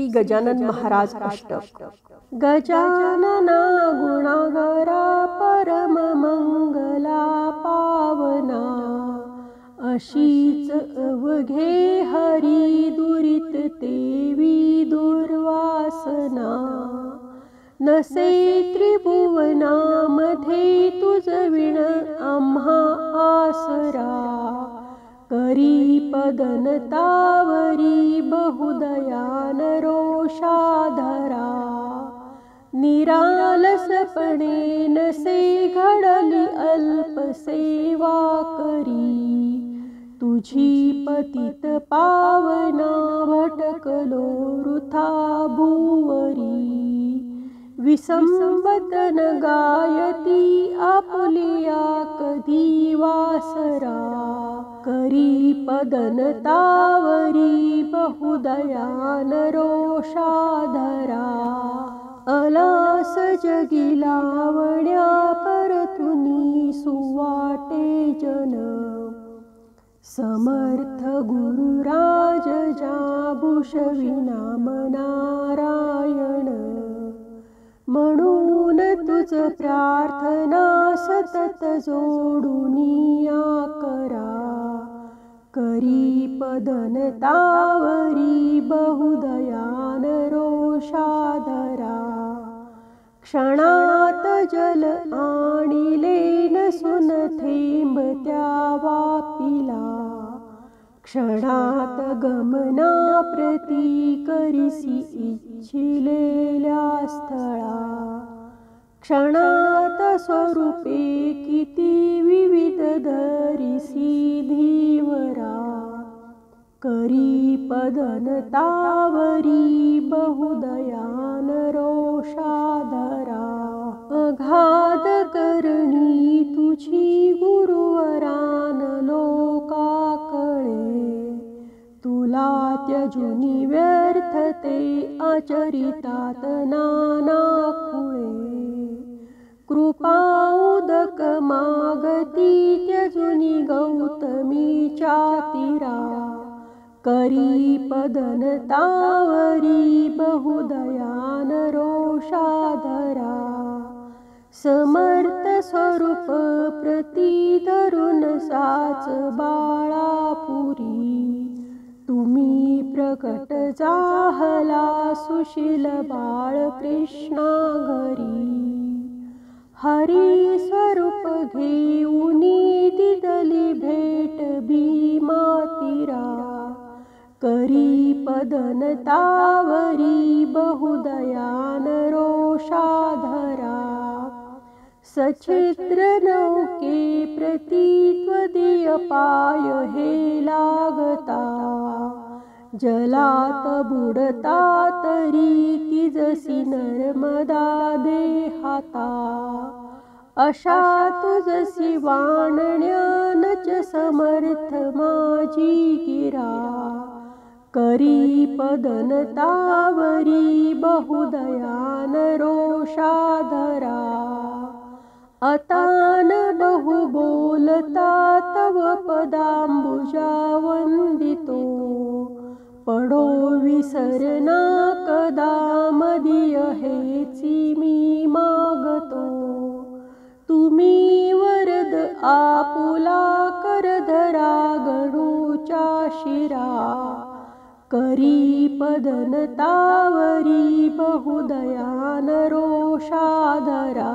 श्री गजानन महाराज अष्टक. गजानना गुणागरा परम मंगला पावना, अशीच अवघे हरी दुरित तेवी दुर्वासना. नसे त्रिभुवनामध्ये तुझ विण आम्हा आसरा, करी पदनतावरी बहुदयान रोषाधरा. निरालसपणे नसे घडली अल्प सेवा करी, तुझी पतित पावना भटकलो वृथा भुवरी. विसंबतन गायती आपुलिया कधी वासरा, करी पदनतावरी बहुदयान रोषाधरा. अलास जगी लावण्या परतुनी सुवाटे जन, समर्थ गुरुराज जा भूषविनाम नारायण. म्हणून तुझ प्रार्थना सतत जोडुनिया करा, करी पदनतावरी बहुदयान रोषाधरा. क्षणात जल आणिले नसुन थेंब त्या वापिला, क्षणात गमना प्रती करिसी इच्छिलेल्या स्थळा. क्षणात स्वरूपे किती विविध धरिसी धीवरा, करी पदनतावरी बहुदयान रोषाधरा. अगाध करणी तुझी गुरुवरान लोका कळे, तुला त्यजुनी व्यर्थते आचरितात नाना खुळे. कृपा उदक मागती त्यजुनी गौतमीच्या तीरा, करी पदनतावरी बहुदयान रोषाधरा. समर्थ स्वरूप प्रती धरून साच बाळापुरी, तुम्ही प्रकट जाहला सुशील बाळ कृष्णा घरी. हरी स्वरूप घेऊनी दिदली भेट भीमा तीरा, करी पदनतावरी बहुदयान रोषाधरा. सचिद्र नौके प्रती त्वदीय पाय हे लागता, जलात बुडता तरी ती जसी नर्मदा देहाता. अशा तुझसी वाणण्यानच समर्थ माझी गिरा, करी पदनतावरी बहुदयान रोषाधरा. अतान बहु बोलता तव पदांबुजा वंदितो, पडो विसरना कदा मदीय हेची मी मागतो. तुम्ही वरद आपुला करधरा गणूच्या शिरा, करी पदनतावरी बहुदयान रोषाधरा.